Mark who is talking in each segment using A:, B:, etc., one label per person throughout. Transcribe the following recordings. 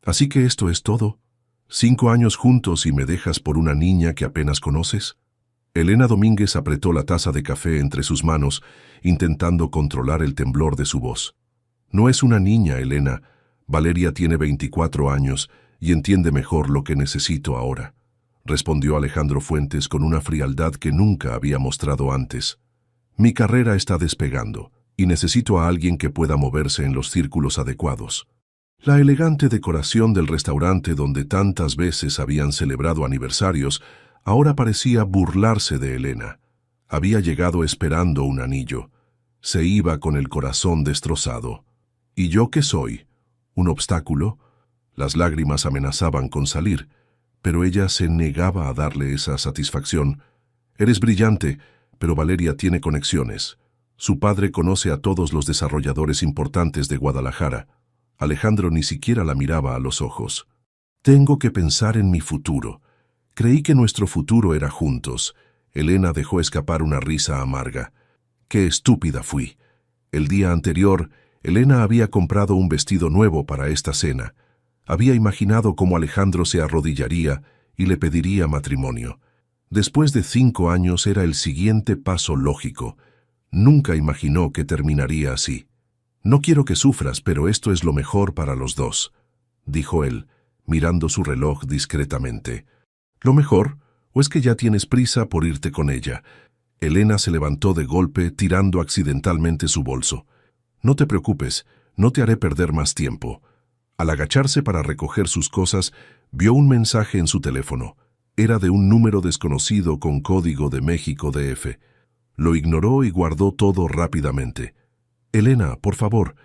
A: Así que esto es todo. 5 años juntos y me dejas por una niña que apenas conoces. Elena Domínguez apretó la taza de café entre sus manos, intentando controlar el temblor de su voz. No es una niña, Elena. Valeria tiene 24 años y entiende mejor lo que necesito ahora, respondió Alejandro Fuentes con una frialdad que nunca había mostrado antes. Mi carrera está despegando y necesito a alguien que pueda moverse en los círculos adecuados. La elegante decoración del restaurante donde tantas veces habían celebrado aniversarios ahora parecía burlarse de Elena. Había llegado esperando un anillo. Se iba con el corazón destrozado. ¿Y yo qué soy? ¿Un obstáculo? Las lágrimas amenazaban con salir, pero ella se negaba a darle esa satisfacción. Eres brillante, pero Valeria tiene conexiones. Su padre conoce a todos los desarrolladores importantes de Guadalajara. Alejandro ni siquiera la miraba a los ojos. Tengo que pensar en mi futuro. Creí que nuestro futuro era juntos. Elena dejó escapar una risa amarga. Qué estúpida fui. El día anterior, Elena había comprado un vestido nuevo para esta cena. Había imaginado cómo Alejandro se arrodillaría y le pediría matrimonio. Después de 5 años era el siguiente paso lógico. Nunca imaginó que terminaría así. No quiero que sufras, pero esto es lo mejor para los dos, dijo él, mirando su reloj discretamente. ¿Lo mejor? ¿O es que ya tienes prisa por irte con ella? Elena se levantó de golpe, tirando accidentalmente su bolso. No te preocupes, no te haré perder más tiempo. Al agacharse para recoger sus cosas, vio un mensaje en su teléfono. Era de un número desconocido con código de México DF. Lo ignoró y guardó todo rápidamente. Elena, por favor,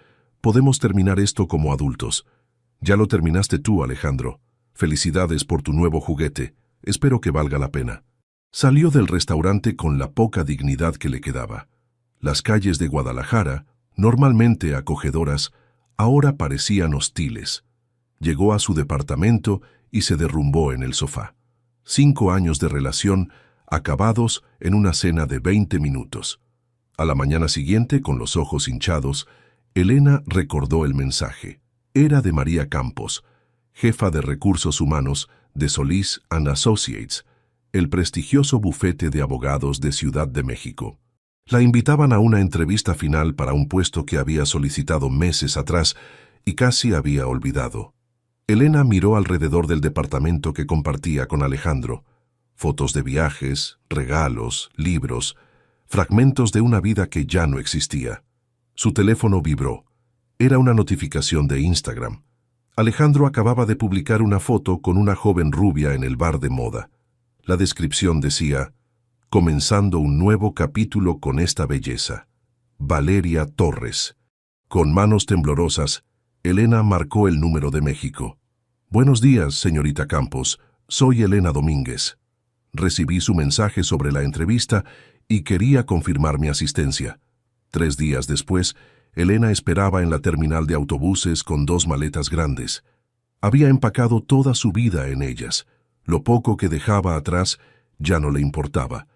A: podemos terminar esto como adultos. Ya lo terminaste tú, Alejandro. Felicidades por tu nuevo juguete. Espero que valga la pena. Salió del restaurante con la poca dignidad que le quedaba. Las calles de Guadalajara, normalmente acogedoras, ahora parecían hostiles. Llegó a su departamento y se derrumbó en el sofá. 5 años de relación, acabados en una cena de 20 minutos. A la mañana siguiente, con los ojos hinchados, Elena recordó el mensaje. Era de María Campos, jefa de recursos humanos de Solís & Associates, el prestigioso bufete de abogados de Ciudad de México. La invitaban a una entrevista final para un puesto que había solicitado meses atrás y casi había olvidado. Elena miró alrededor del departamento que compartía con Alejandro. Fotos de viajes, regalos, libros, fragmentos de una vida que ya no existía. Su teléfono vibró. Era una notificación de Instagram. Alejandro acababa de publicar una foto con una joven rubia en el bar de moda. La descripción decía: comenzando un nuevo capítulo con esta belleza. Valeria Torres. Con manos temblorosas, Elena marcó el número de México. Buenos días, señorita Campos. Soy Elena Domínguez. Recibí su mensaje sobre la entrevista y quería confirmar mi asistencia. 3 días después, Elena esperaba en la terminal de autobuses con 2 maletas grandes. Había empacado toda su vida en ellas. Lo poco que dejaba atrás ya no le importaba.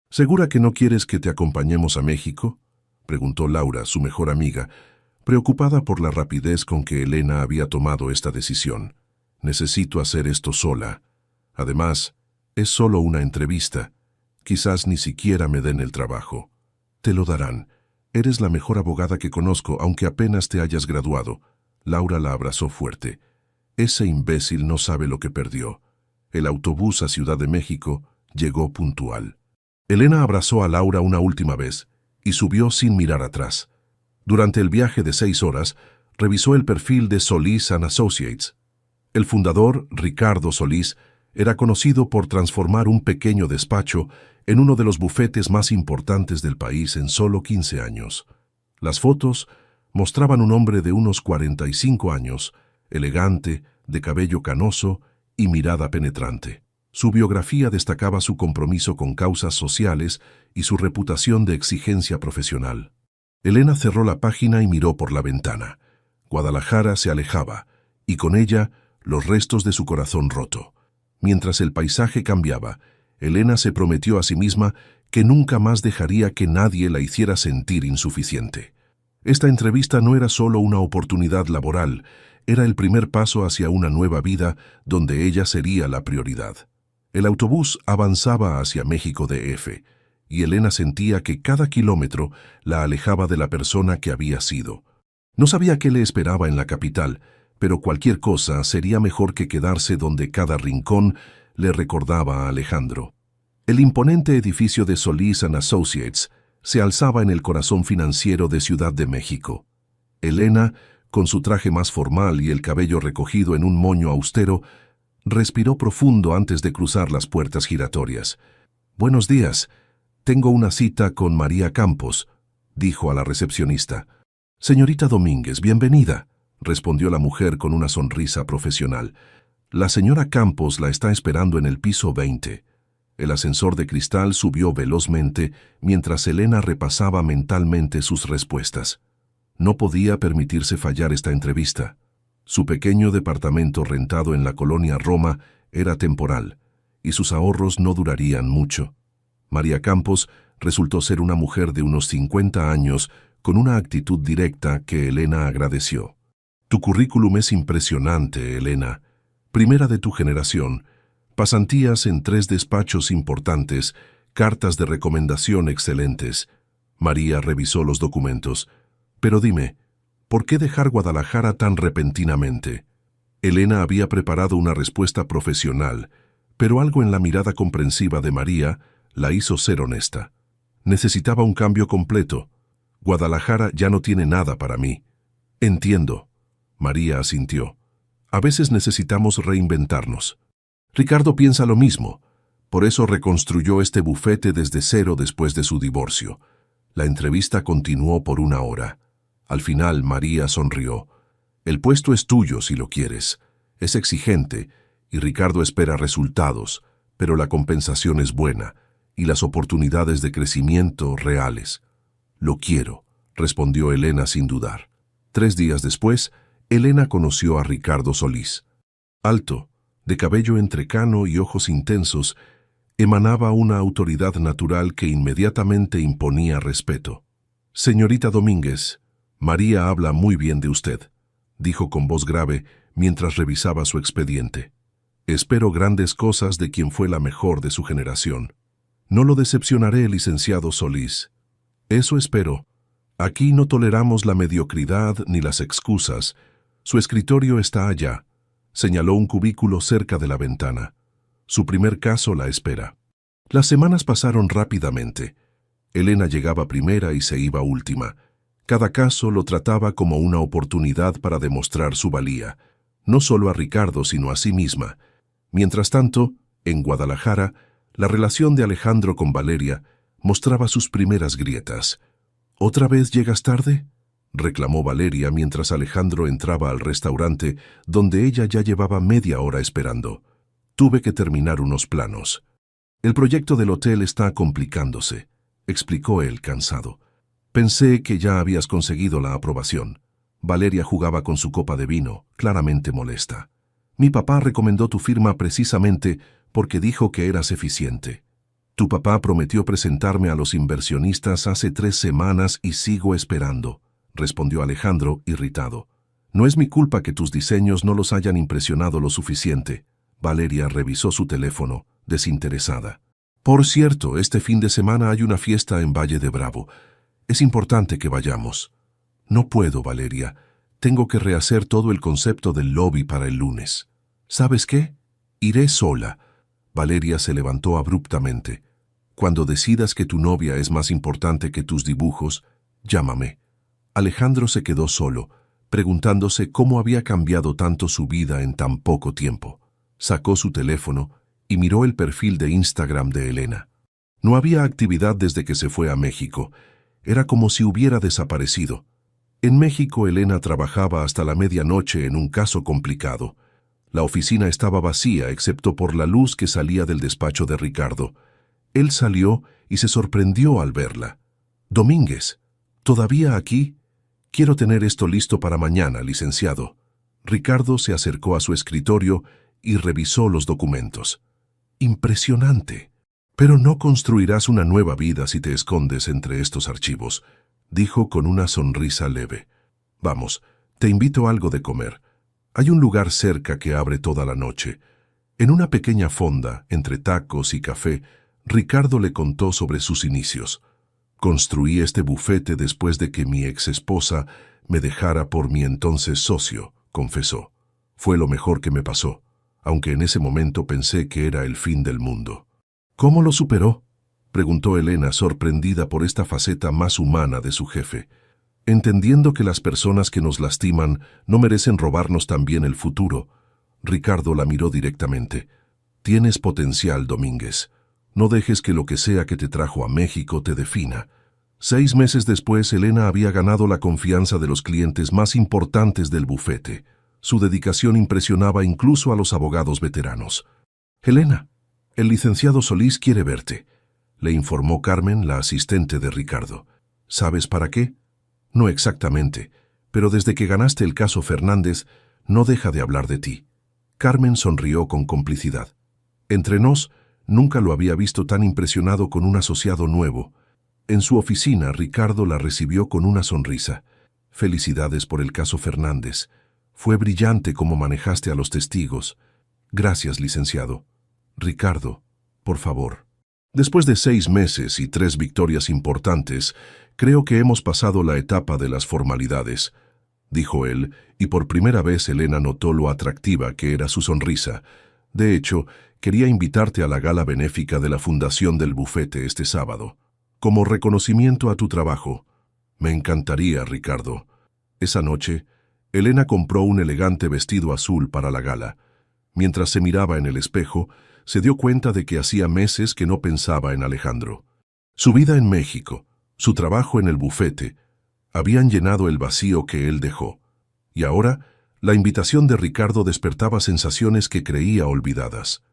A: ¿Segura que no quieres que te acompañemos a México?, preguntó Laura, su mejor amiga, preocupada por la rapidez con que Elena había tomado esta decisión. Necesito hacer esto sola. Además, es solo una entrevista. Quizás ni siquiera me den el trabajo. Te lo darán. Eres la mejor abogada que conozco, aunque apenas te hayas graduado. Laura la abrazó fuerte. Ese imbécil no sabe lo que perdió. El autobús a Ciudad de México llegó puntual. Elena abrazó a Laura una última vez y subió sin mirar atrás. Durante el viaje de 6 horas, revisó el perfil de Solís & Associates. El fundador, Ricardo Solís, era conocido por transformar un pequeño despacho en uno de los bufetes más importantes del país en solo 15 años. Las fotos mostraban un hombre de unos 45 años, elegante, de cabello canoso y mirada penetrante. Su biografía destacaba su compromiso con causas sociales y su reputación de exigencia profesional. Elena cerró la página y miró por la ventana. Guadalajara se alejaba, y con ella los restos de su corazón roto. Mientras el paisaje cambiaba, Elena se prometió a sí misma que nunca más dejaría que nadie la hiciera sentir insuficiente. Esta entrevista no era solo una oportunidad laboral, era el primer paso hacia una nueva vida donde ella sería la prioridad. El autobús avanzaba hacia México DF, y Elena sentía que cada kilómetro la alejaba de la persona que había sido. No sabía qué le esperaba en la capital, pero cualquier cosa sería mejor que quedarse donde cada rincón le recordaba a Alejandro. El imponente edificio de Solís & Associates se alzaba en el corazón financiero de Ciudad de México. Elena, con su traje más formal y el cabello recogido en un moño austero, respiró profundo antes de cruzar las puertas giratorias. «Buenos días. Tengo una cita con María Campos», dijo a la recepcionista. «Señorita Domínguez, bienvenida», respondió la mujer con una sonrisa profesional. «La señora Campos la está esperando en el piso 20». El ascensor de cristal subió velozmente mientras Elena repasaba mentalmente sus respuestas. No podía permitirse fallar esta entrevista. Su pequeño departamento rentado en la colonia Roma era temporal, y sus ahorros no durarían mucho. María Campos resultó ser una mujer de unos 50 años con una actitud directa que Elena agradeció. «Tu currículum es impresionante, Elena. Primera de tu generación. Pasantías en 3 despachos importantes, cartas de recomendación excelentes». María revisó los documentos. «Pero dime, ¿por qué dejar Guadalajara tan repentinamente?». Elena había preparado una respuesta profesional, pero algo en la mirada comprensiva de María la hizo ser honesta. «Necesitaba un cambio completo. Guadalajara ya no tiene nada para mí». «Entiendo». María asintió. «A veces necesitamos reinventarnos. Ricardo piensa lo mismo. Por eso reconstruyó este bufete desde cero después de su divorcio». La entrevista continuó por 1 hora. Al final, María sonrió. «El puesto es tuyo si lo quieres. Es exigente y Ricardo espera resultados, pero la compensación es buena y las oportunidades de crecimiento reales». «Lo quiero», respondió Elena sin dudar. 3 días después, Elena conoció a Ricardo Solís. Alto, de cabello entrecano y ojos intensos, emanaba una autoridad natural que inmediatamente imponía respeto. «Señorita Domínguez, María habla muy bien de usted», dijo con voz grave mientras revisaba su expediente. «Espero grandes cosas de quien fue la mejor de su generación». «No lo decepcionaré, licenciado Solís». «Eso espero. Aquí no toleramos la mediocridad ni las excusas. Su escritorio está allá», señaló un cubículo cerca de la ventana. «Su primer caso la espera». Las semanas pasaron rápidamente. Elena llegaba primera y se iba última. Cada caso lo trataba como una oportunidad para demostrar su valía, no solo a Ricardo sino a sí misma. Mientras tanto, en Guadalajara, la relación de Alejandro con Valeria mostraba sus primeras grietas. «¿Otra vez llegas tarde?», reclamó Valeria mientras Alejandro entraba al restaurante donde ella ya llevaba media hora esperando. «Tuve que terminar unos planos. El proyecto del hotel está complicándose», explicó él cansado. «Pensé que ya habías conseguido la aprobación». Valeria jugaba con su copa de vino, claramente molesta. «Mi papá recomendó tu firma precisamente porque dijo que eras eficiente. Tu papá prometió presentarme a los inversionistas hace 3 semanas y sigo esperando», respondió Alejandro, irritado. «No es mi culpa que tus diseños no los hayan impresionado lo suficiente». Valeria revisó su teléfono, desinteresada. «Por cierto, este fin de semana hay una fiesta en Valle de Bravo. Es importante que vayamos». «No puedo, Valeria. Tengo que rehacer todo el concepto del lobby para el lunes». «¿Sabes qué? Iré sola». Valeria se levantó abruptamente. «Cuando decidas que tu novia es más importante que tus dibujos, llámame». Alejandro se quedó solo, preguntándose cómo había cambiado tanto su vida en tan poco tiempo. Sacó su teléfono y miró el perfil de Instagram de Elena. No había actividad desde que se fue a México. Era como si hubiera desaparecido. En México, Elena trabajaba hasta la medianoche en un caso complicado. La oficina estaba vacía excepto por la luz que salía del despacho de Ricardo. Él salió y se sorprendió al verla. «Domínguez, ¿todavía aquí? Quiero tener esto listo para mañana, licenciado». Ricardo se acercó a su escritorio y revisó los documentos. «Impresionante. Pero no construirás una nueva vida si te escondes entre estos archivos», dijo con una sonrisa leve. «Vamos, te invito a algo de comer. Hay un lugar cerca que abre toda la noche. En una pequeña fonda, entre tacos y café, Ricardo le contó sobre sus inicios. Construí este bufete después de que mi exesposa me dejara por mi entonces socio, confesó. Fue lo mejor que me pasó, aunque en ese momento pensé que era el fin del mundo. ¿Cómo lo superó?, preguntó Elena, sorprendida por esta faceta más humana de su jefe. Entendiendo que las personas que nos lastiman no merecen robarnos también el futuro, Ricardo la miró directamente. Tienes potencial, Domínguez. No dejes que lo que sea que te trajo a México te defina. 6 meses después, Elena había ganado la confianza de los clientes más importantes del bufete. Su dedicación impresionaba incluso a los abogados veteranos. «Elena, el licenciado Solís quiere verte», le informó Carmen, la asistente de Ricardo. «¿Sabes para qué?». «No exactamente, pero desde que ganaste el caso Fernández, no deja de hablar de ti». Carmen sonrió con complicidad. Entre nos, nunca lo había visto tan impresionado con un asociado nuevo. En su oficina, Ricardo la recibió con una sonrisa. «Felicidades por el caso Fernández. Fue brillante cómo manejaste a los testigos». «Gracias, licenciado». «Ricardo, por favor». Después de 6 meses y 3 victorias importantes, creo que hemos pasado la etapa de las formalidades, dijo él, y por primera vez Elena notó lo atractiva que era su sonrisa. De hecho, quería invitarte a la gala benéfica de la Fundación del Bufete este sábado. Como reconocimiento a tu trabajo. Me encantaría, Ricardo. Esa noche, Elena compró un elegante vestido azul para la gala. Mientras se miraba en el espejo, se dio cuenta de que hacía meses que no pensaba en Alejandro. Su vida en México, su trabajo en el bufete, habían llenado el vacío que él dejó. Y ahora, la invitación de Ricardo despertaba sensaciones que creía olvidadas.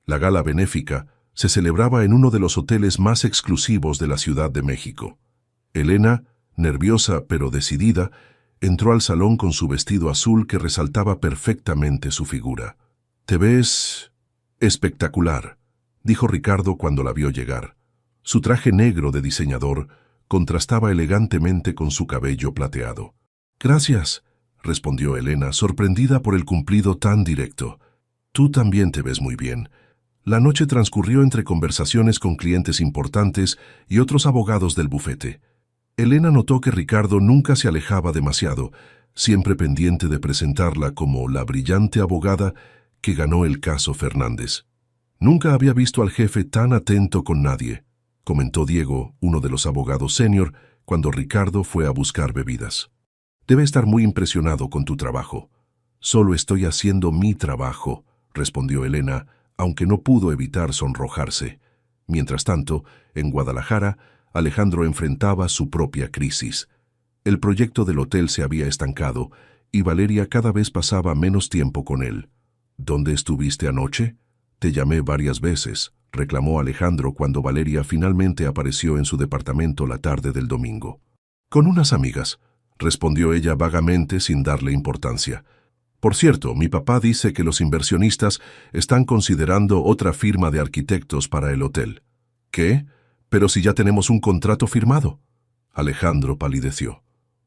A: La gala benéfica se celebraba en uno de los hoteles más exclusivos de la Ciudad de México. Elena, nerviosa pero decidida, entró al salón con su vestido azul que resaltaba perfectamente su figura. «Te ves espectacular», dijo Ricardo cuando la vio llegar. Su traje negro de diseñador contrastaba elegantemente con su cabello plateado. «Gracias», respondió Elena, sorprendida por el cumplido tan directo. «Tú también te ves muy bien». La noche transcurrió entre conversaciones con clientes importantes y otros abogados del bufete. Elena notó que Ricardo nunca se alejaba demasiado, siempre pendiente de presentarla como la brillante abogada que ganó el caso Fernández. «Nunca había visto al jefe tan atento con nadie», comentó Diego, uno de los abogados senior, cuando Ricardo fue a buscar bebidas. «Debe estar muy impresionado con tu trabajo». «Solo estoy haciendo mi trabajo», respondió Elena, aunque no pudo evitar sonrojarse. Mientras tanto, en Guadalajara, Alejandro enfrentaba su propia crisis. El proyecto del hotel se había estancado y Valeria cada vez pasaba menos tiempo con él. «¿Dónde estuviste anoche?» «Te llamé varias veces», reclamó Alejandro cuando Valeria finalmente apareció en su departamento la tarde del domingo. «Con unas amigas», respondió ella vagamente sin darle importancia. «Por cierto, mi papá dice que los inversionistas están considerando otra firma de arquitectos para el hotel». «¿Qué? Pero si ya tenemos un contrato firmado». Alejandro palideció.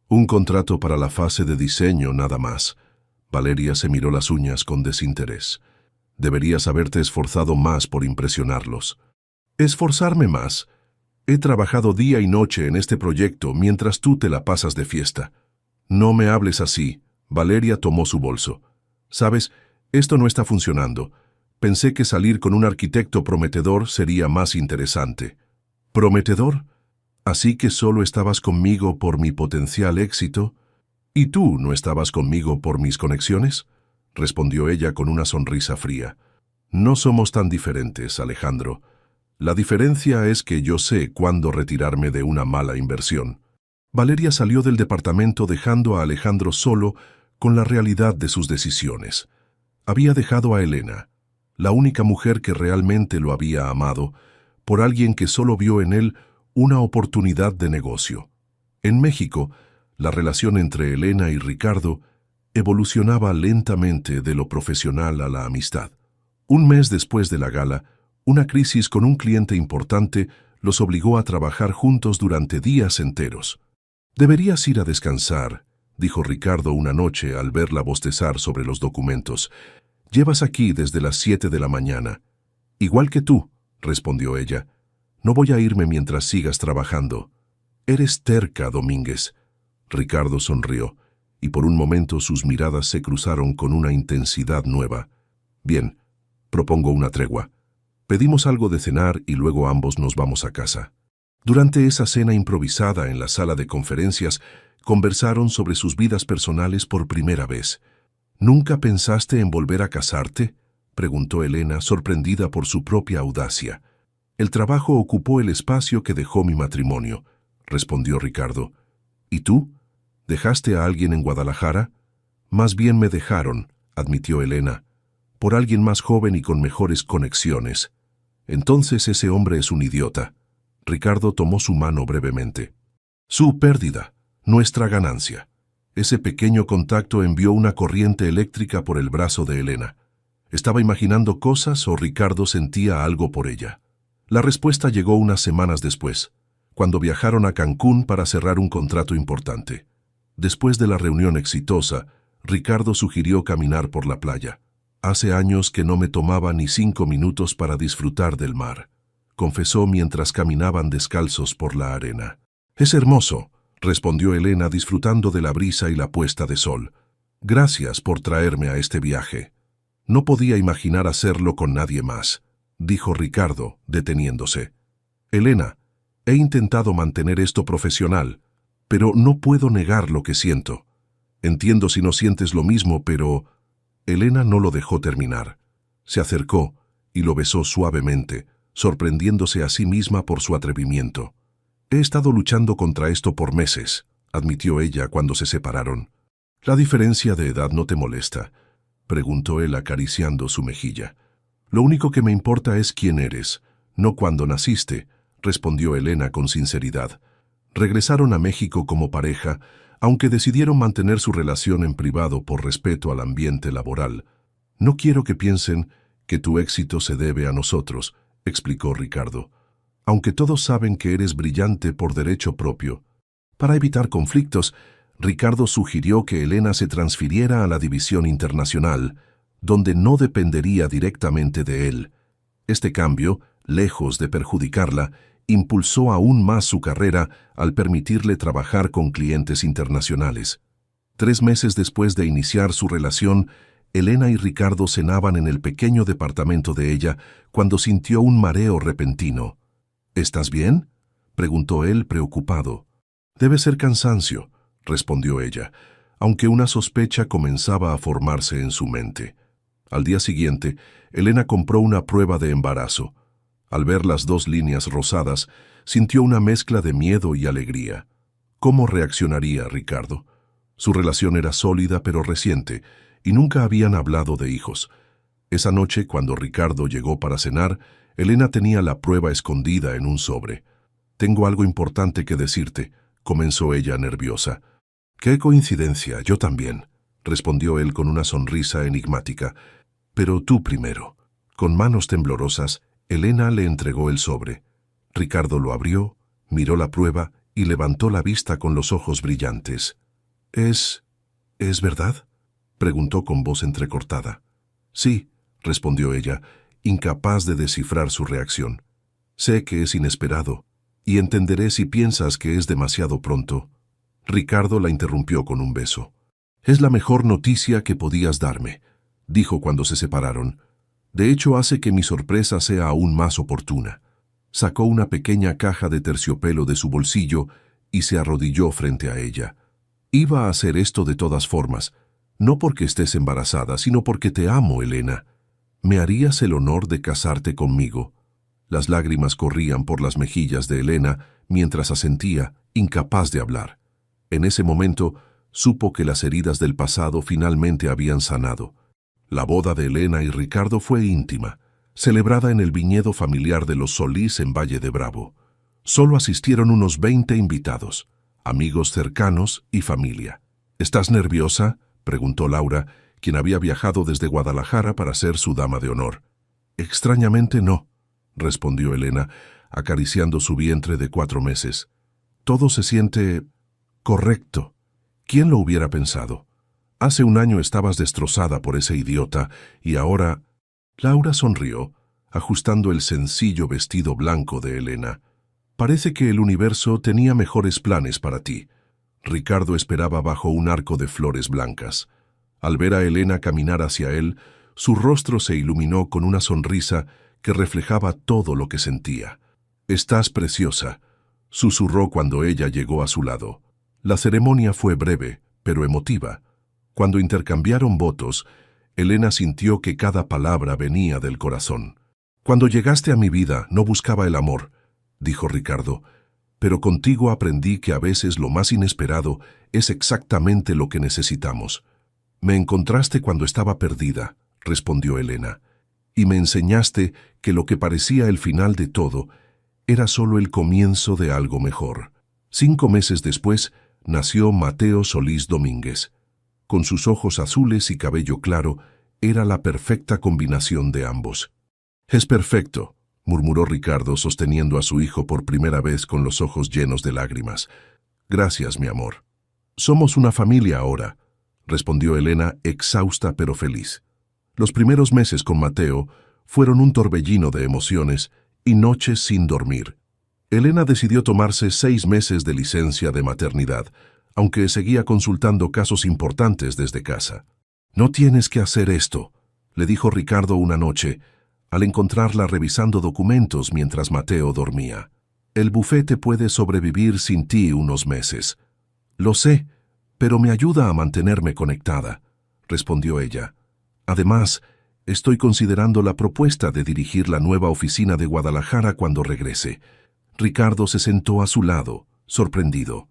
A: «Un contrato para la fase de diseño nada más». Valeria se miró las uñas con desinterés. «Deberías haberte esforzado más por impresionarlos». «¿Esforzarme más? He trabajado día y noche en este proyecto mientras tú te la pasas de fiesta». «No me hables así». Valeria tomó su bolso. «Sabes, esto no está funcionando. Pensé que salir con un arquitecto prometedor sería más interesante». «¿Prometedor? ¿Así que solo estabas conmigo por mi potencial éxito? ¿Y tú no estabas conmigo por mis conexiones?», respondió ella con una sonrisa fría. «No somos tan diferentes, Alejandro. La diferencia es que yo sé cuándo retirarme de una mala inversión». Valeria salió del departamento dejando a Alejandro solo con la realidad de sus decisiones. Había dejado a Elena, la única mujer que realmente lo había amado, por alguien que solo vio en él una oportunidad de negocio. En México, la relación entre Elena y Ricardo evolucionaba lentamente de lo profesional a la amistad. Un mes después de la gala, una crisis con un cliente importante los obligó a trabajar juntos durante días enteros. «Deberías ir a descansar», dijo Ricardo una noche al verla bostezar sobre los documentos. «Llevas aquí desde las 7 de la mañana». «Igual que tú», respondió ella. «No voy a irme mientras sigas trabajando». «Eres terca, Domínguez». Ricardo sonrió, y por un momento sus miradas se cruzaron con una intensidad nueva. «Bien, propongo una tregua. Pedimos algo de cenar y luego ambos nos vamos a casa». Durante esa cena improvisada en la sala de conferencias, conversaron sobre sus vidas personales por primera vez. «¿Nunca pensaste en volver a casarte?», preguntó Elena, sorprendida por su propia audacia. «El trabajo ocupó el espacio que dejó mi matrimonio», respondió Ricardo. «¿Y tú? ¿Dejaste a alguien en Guadalajara?» «Más bien me dejaron», admitió Elena, «por alguien más joven y con mejores conexiones». «Entonces ese hombre es un idiota». Ricardo tomó su mano brevemente. «Su pérdida, nuestra ganancia». Ese pequeño contacto envió una corriente eléctrica por el brazo de Elena. ¿Estaba imaginando cosas o Ricardo sentía algo por ella? La respuesta llegó unas semanas después, cuando viajaron a Cancún para cerrar un contrato importante. Después de la reunión exitosa, Ricardo sugirió caminar por la playa. «Hace años que no me tomaba ni 5 minutos para disfrutar del mar», confesó mientras caminaban descalzos por la arena. «Es hermoso», respondió Elena disfrutando de la brisa y la puesta de sol. «Gracias por traerme a este viaje». «No podía imaginar hacerlo con nadie más», dijo Ricardo, deteniéndose. «Elena, he intentado mantener esto profesional, pero no puedo negar lo que siento. Entiendo si no sientes lo mismo, pero...» Elena no lo dejó terminar. Se acercó y lo besó suavemente, sorprendiéndose a sí misma por su atrevimiento. «He estado luchando contra esto por meses», admitió ella cuando se separaron. «¿La diferencia de edad no te molesta?», preguntó él acariciando su mejilla. «Lo único que me importa es quién eres, no cuándo naciste», respondió Elena con sinceridad. Regresaron a México como pareja, aunque decidieron mantener su relación en privado por respeto al ambiente laboral. «No quiero que piensen que tu éxito se debe a nosotros», explicó Ricardo. «Aunque todos saben que eres brillante por derecho propio». Para evitar conflictos, Ricardo sugirió que Elena se transfiriera a la división internacional, donde no dependería directamente de él. Este cambio, lejos de perjudicarla, impulsó aún más su carrera al permitirle trabajar con clientes internacionales. 3 meses después de iniciar su relación, Elena y Ricardo cenaban en el pequeño departamento de ella cuando sintió un mareo repentino. «¿Estás bien?», preguntó él preocupado. «Debe ser cansancio», respondió ella, aunque una sospecha comenzaba a formarse en su mente. Al día siguiente, Elena compró una prueba de embarazo. Al ver las 2 líneas rosadas, sintió una mezcla de miedo y alegría. ¿Cómo reaccionaría Ricardo? Su relación era sólida pero reciente, y nunca habían hablado de hijos. Esa noche, cuando Ricardo llegó para cenar, Elena tenía la prueba escondida en un sobre. «Tengo algo importante que decirte», comenzó ella nerviosa. «Qué coincidencia, yo también», respondió él con una sonrisa enigmática. «Pero tú primero». Con manos temblorosas, Elena le entregó el sobre. Ricardo lo abrió, miró la prueba y levantó la vista con los ojos brillantes. ¿Es verdad?», preguntó con voz entrecortada. «Sí», respondió ella, incapaz de descifrar su reacción. «Sé que es inesperado, y entenderé si piensas que es demasiado pronto». Ricardo la interrumpió con un beso. «Es la mejor noticia que podías darme», dijo cuando se separaron. «De hecho, hace que mi sorpresa sea aún más oportuna». Sacó una pequeña caja de terciopelo de su bolsillo y se arrodilló frente a ella. «Iba a hacer esto de todas formas, no porque estés embarazada, sino porque te amo, Elena. ¿Me harías el honor de casarte conmigo?». Las lágrimas corrían por las mejillas de Elena mientras asentía, incapaz de hablar. En ese momento, supo que las heridas del pasado finalmente habían sanado. La boda de Elena y Ricardo fue íntima, celebrada en el viñedo familiar de los Solís en Valle de Bravo. Solo asistieron unos 20 invitados, amigos cercanos y familia. «¿Estás nerviosa?», preguntó Laura, quien había viajado desde Guadalajara para ser su dama de honor. «Extrañamente no», respondió Elena, acariciando su vientre de 4 meses. «Todo se siente correcto ¿Quién lo hubiera pensado? Hace un año estabas destrozada por ese idiota y ahora... Laura sonrió, ajustando el sencillo vestido blanco de Elena. Parece que el universo tenía mejores planes para ti. Ricardo esperaba bajo un arco de flores blancas. Al ver a Elena caminar hacia él, su rostro se iluminó con una sonrisa que reflejaba todo lo que sentía. «Estás preciosa», susurró cuando ella llegó a su lado. La ceremonia fue breve, pero emotiva. Cuando intercambiaron votos, Elena sintió que cada palabra venía del corazón. «Cuando llegaste a mi vida no buscaba el amor», dijo Ricardo, «pero contigo aprendí que a veces lo más inesperado es exactamente lo que necesitamos». «Me encontraste cuando estaba perdida», respondió Elena, «y me enseñaste que lo que parecía el final de todo era solo el comienzo de algo mejor». 5 meses después nació Mateo Solís Domínguez. Con sus ojos azules y cabello claro, era la perfecta combinación de ambos. «Es perfecto», murmuró Ricardo sosteniendo a su hijo por primera vez con los ojos llenos de lágrimas. «Gracias, mi amor». «Somos una familia ahora», respondió Elena, exhausta pero feliz. Los primeros meses con Mateo fueron un torbellino de emociones y noches sin dormir. Elena decidió tomarse 6 meses de licencia de maternidad, aunque seguía consultando casos importantes desde casa. «No tienes que hacer esto», le dijo Ricardo una noche, al encontrarla revisando documentos mientras Mateo dormía. «El bufete puede sobrevivir sin ti unos meses». «Lo sé, pero me ayuda a mantenerme conectada», respondió ella. «Además, estoy considerando la propuesta de dirigir la nueva oficina de Guadalajara cuando regrese». Ricardo se sentó a su lado, sorprendido.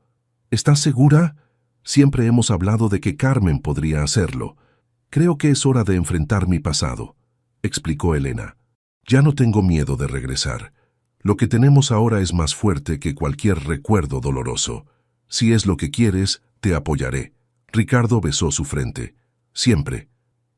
A: «¿Estás segura? Siempre hemos hablado de que Carmen podría hacerlo. Creo que es hora de enfrentar mi pasado», explicó Elena. «Ya no tengo miedo de regresar. Lo que tenemos ahora es más fuerte que cualquier recuerdo doloroso. Si es lo que quieres, te apoyaré». Ricardo besó su frente. «Siempre».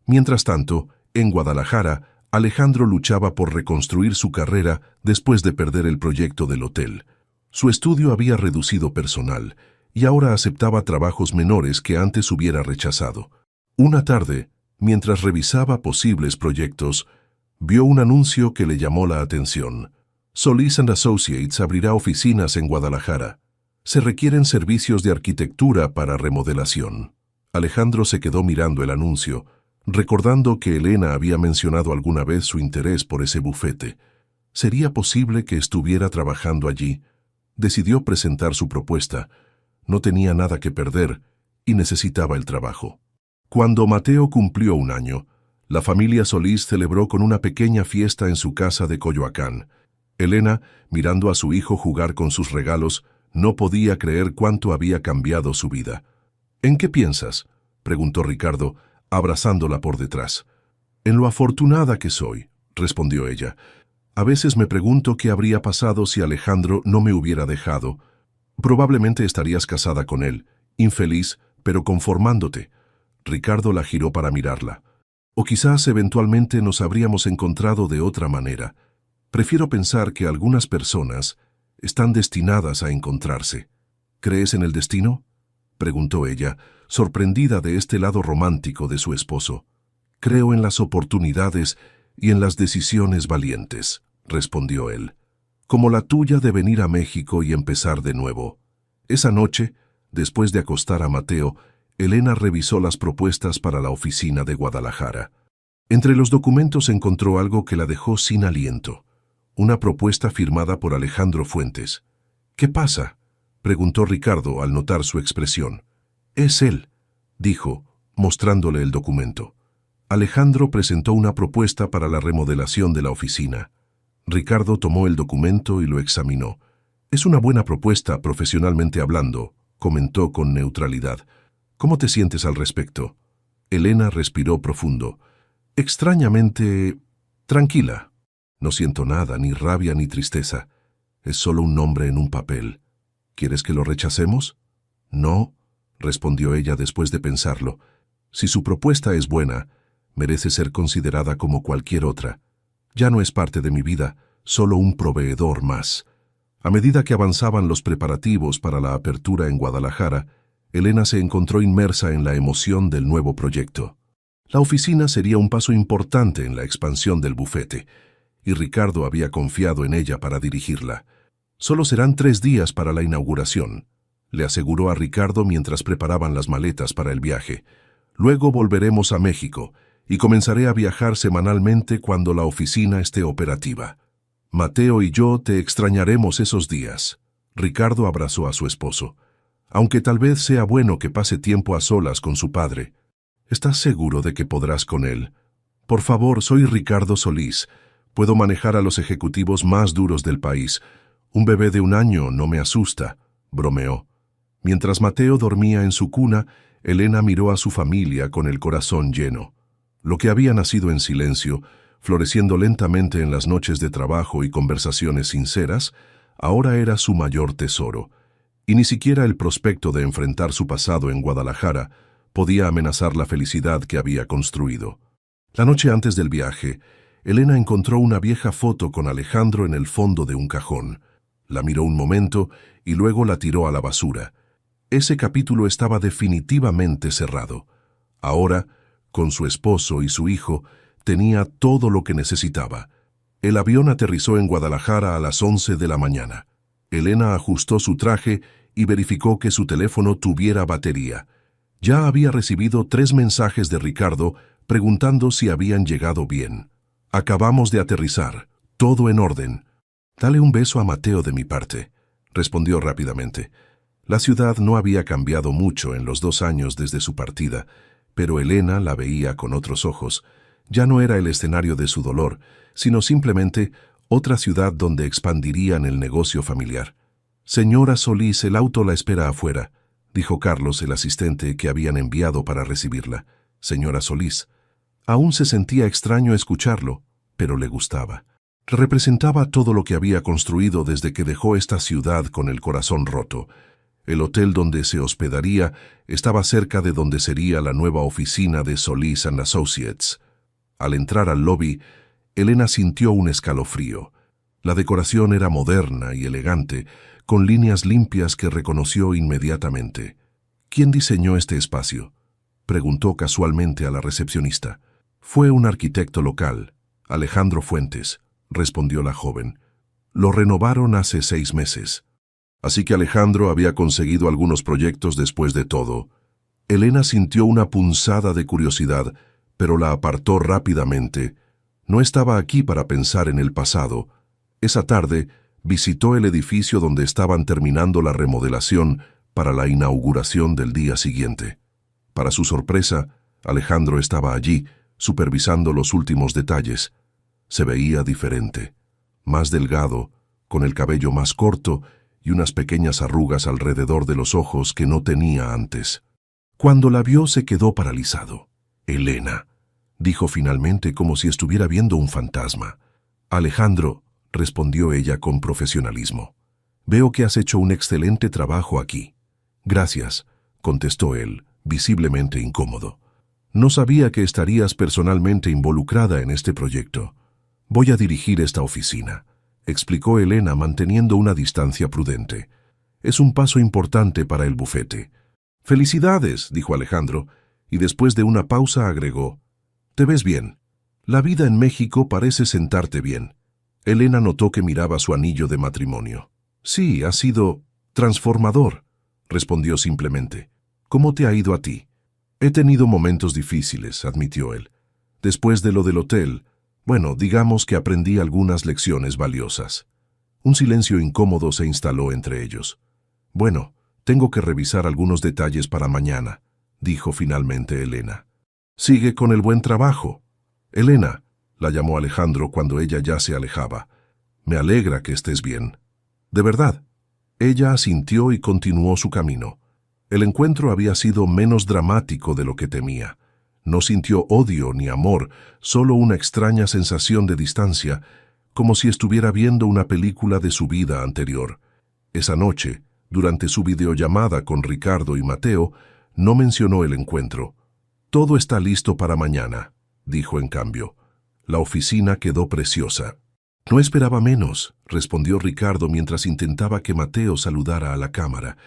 A: Mientras tanto, en Guadalajara, Alejandro luchaba por reconstruir su carrera después de perder el proyecto del hotel. Su estudio había reducido personal y ahora aceptaba trabajos menores que antes hubiera rechazado. Una tarde, mientras revisaba posibles proyectos, vio un anuncio que le llamó la atención. Solís & Associates abrirá oficinas en Guadalajara. Se requieren servicios de arquitectura para remodelación. Alejandro se quedó mirando el anuncio, recordando que Elena había mencionado alguna vez su interés por ese bufete. ¿Sería posible que estuviera trabajando allí? Decidió presentar su propuesta. No tenía nada que perder y necesitaba el trabajo. Cuando Mateo cumplió 1 año, la familia Solís celebró con una pequeña fiesta en su casa de Coyoacán. Elena, mirando a su hijo jugar con sus regalos, no podía creer cuánto había cambiado su vida. «¿En qué piensas?», preguntó Ricardo, abrazándola por detrás. «En lo afortunada que soy», respondió ella. «A veces me pregunto qué habría pasado si Alejandro no me hubiera dejado. Probablemente estarías casada con él, infeliz, pero conformándote». Ricardo la giró para mirarla. «O quizás eventualmente nos habríamos encontrado de otra manera. Prefiero pensar que algunas personas están destinadas a encontrarse». «¿Crees en el destino?», preguntó ella, sorprendida de este lado romántico de su esposo. «Creo en las oportunidades y en las decisiones valientes», respondió él, «como la tuya de venir a México y empezar de nuevo». Esa noche, después de acostar a Mateo, Elena revisó las propuestas para la oficina de Guadalajara. Entre los documentos encontró algo que la dejó sin aliento. Una propuesta firmada por Alejandro Fuentes. «¿Qué pasa?», preguntó Ricardo al notar su expresión. «Es él», dijo, mostrándole el documento. Alejandro presentó una propuesta para la remodelación de la oficina. Ricardo tomó el documento y lo examinó. «Es una buena propuesta profesionalmente hablando», comentó con neutralidad. «¿Cómo te sientes al respecto?». Elena respiró profundo. «Extrañamente tranquila. No siento nada, ni rabia ni tristeza. Es solo un nombre en un papel. ¿Quieres que lo rechacemos?». «No», respondió ella después de pensarlo. «Si su propuesta es buena, merece ser considerada como cualquier otra. Ya no es parte de mi vida, solo un proveedor más». A medida que avanzaban los preparativos para la apertura en Guadalajara, Elena se encontró inmersa en la emoción del nuevo proyecto. La oficina sería un paso importante en la expansión del bufete, y Ricardo había confiado en ella para dirigirla. Solo serán 3 días para la inauguración, le aseguró a Ricardo mientras preparaban las maletas para el viaje. Luego volveremos a México, y comenzaré a viajar semanalmente cuando la oficina esté operativa. Mateo y yo te extrañaremos esos días. Ricardo abrazó a su esposo. Aunque tal vez sea bueno que pase tiempo a solas con su padre. ¿Estás seguro de que podrás con él? Por favor, soy Ricardo Solís. Puedo manejar a los ejecutivos más duros del país. Un bebé de 1 año no me asusta, bromeó. Mientras Mateo dormía en su cuna, Elena miró a su familia con el corazón lleno. Lo que había nacido en silencio, floreciendo lentamente en las noches de trabajo y conversaciones sinceras, ahora era su mayor tesoro. Y ni siquiera el prospecto de enfrentar su pasado en Guadalajara podía amenazar la felicidad que había construido. La noche antes del viaje, Elena encontró una vieja foto con Alejandro en el fondo de un cajón. La miró un momento y luego la tiró a la basura. Ese capítulo estaba definitivamente cerrado. Ahora, con su esposo y su hijo, tenía todo lo que necesitaba. El avión aterrizó en Guadalajara a las 11 de la mañana. Elena ajustó su traje y verificó que su teléfono tuviera batería. Ya había recibido 3 mensajes de Ricardo preguntando si habían llegado bien. Acabamos de aterrizar, todo en orden. Dale un beso a Mateo de mi parte, respondió rápidamente. La ciudad no había cambiado mucho en los 2 años desde su partida, pero Elena la veía con otros ojos. Ya no era el escenario de su dolor, sino simplemente otra ciudad donde expandirían el negocio familiar. Señora Solís, el auto la espera afuera, dijo Carlos, el asistente que habían enviado para recibirla. Señora Solís. Aún se sentía extraño escucharlo, pero le gustaba. Representaba todo lo que había construido desde que dejó esta ciudad con el corazón roto. El hotel donde se hospedaría estaba cerca de donde sería la nueva oficina de Solís & Associates. Al entrar al lobby, Elena sintió un escalofrío. La decoración era moderna y elegante, con líneas limpias que reconoció inmediatamente. ¿Quién diseñó este espacio?, preguntó casualmente a la recepcionista. Fue un arquitecto local, Alejandro Fuentes, respondió la joven. Lo renovaron hace 6 meses. Así que Alejandro había conseguido algunos proyectos después de todo. Elena sintió una punzada de curiosidad, pero la apartó rápidamente. No estaba aquí para pensar en el pasado. Esa tarde visitó el edificio donde estaban terminando la remodelación para la inauguración del día siguiente. Para su sorpresa, Alejandro estaba allí, supervisando los últimos detalles. Se veía diferente, más delgado, con el cabello más corto y unas pequeñas arrugas alrededor de los ojos que no tenía antes. Cuando la vio se quedó paralizado. Elena, dijo finalmente como si estuviera viendo un fantasma. Alejandro, respondió ella con profesionalismo. Veo que has hecho un excelente trabajo aquí. Gracias, contestó él, visiblemente incómodo. No sabía que estarías personalmente involucrada en este proyecto. Voy a dirigir esta oficina, explicó Elena manteniendo una distancia prudente. Es un paso importante para el bufete. Felicidades, dijo Alejandro, y después de una pausa agregó. Te ves bien. La vida en México parece sentarte bien. Elena notó que miraba su anillo de matrimonio. Sí, ha sido transformador, respondió simplemente. ¿Cómo te ha ido a ti? He tenido momentos difíciles, admitió él. Después de lo del hotel, bueno, digamos que aprendí algunas lecciones valiosas. Un silencio incómodo se instaló entre ellos. Bueno, tengo que revisar algunos detalles para mañana, dijo finalmente Elena. Sigue con el buen trabajo. Elena, la llamó Alejandro cuando ella ya se alejaba. Me alegra que estés bien. ¿De verdad? Ella asintió y continuó su camino. El encuentro había sido menos dramático de lo que temía. No sintió odio ni amor, solo una extraña sensación de distancia, como si estuviera viendo una película de su vida anterior. Esa noche, durante su videollamada con Ricardo y Mateo, no mencionó el encuentro. Todo está listo para mañana, dijo en cambio. La oficina quedó preciosa. No esperaba menos, respondió Ricardo mientras intentaba que Mateo saludara a la cámara.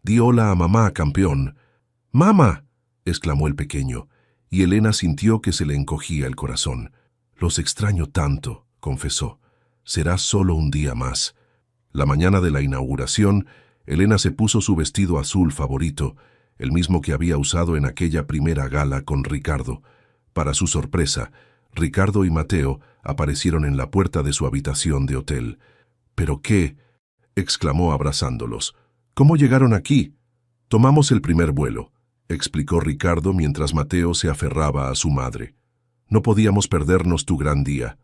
A: Di hola a mamá, campeón. ¡Mamá!, exclamó el pequeño, y Elena sintió que se le encogía el corazón. Los extraño tanto, confesó. Será solo un día más. La mañana de la inauguración, Elena se puso su vestido azul favorito, el mismo que había usado en aquella primera gala con Ricardo. Para su sorpresa, Ricardo y Mateo aparecieron en la puerta de su habitación de hotel. ¿Pero qué?, exclamó abrazándolos. ¿Cómo llegaron aquí? Tomamos el primer vuelo, explicó Ricardo mientras Mateo se aferraba a su madre. No podíamos perdernos tu gran día.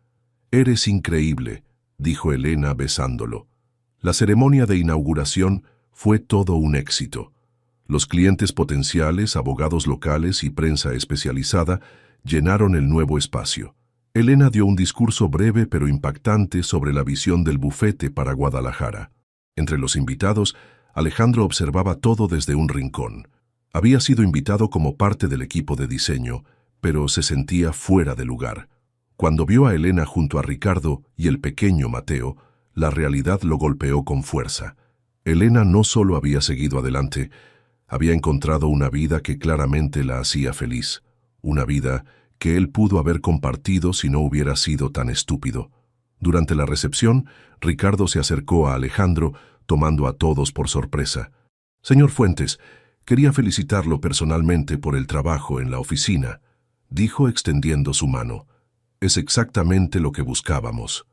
A: Eres increíble, dijo Elena besándolo. La ceremonia de inauguración fue todo un éxito. Los clientes potenciales, abogados locales y prensa especializada llenaron el nuevo espacio. Elena dio un discurso breve pero impactante sobre la visión del bufete para Guadalajara. Entre los invitados, Alejandro observaba todo desde un rincón. Había sido invitado como parte del equipo de diseño, pero se sentía fuera de lugar. Cuando vio a Elena junto a Ricardo y el pequeño Mateo, la realidad lo golpeó con fuerza. Elena no solo había seguido adelante, había encontrado una vida que claramente la hacía feliz, una vida que él pudo haber compartido si no hubiera sido tan estúpido. Durante la recepción, Ricardo se acercó a Alejandro, tomando a todos por sorpresa. «Señor Fuentes, quería felicitarlo personalmente por el trabajo en la oficina», dijo extendiendo su mano. «Es exactamente lo que buscábamos».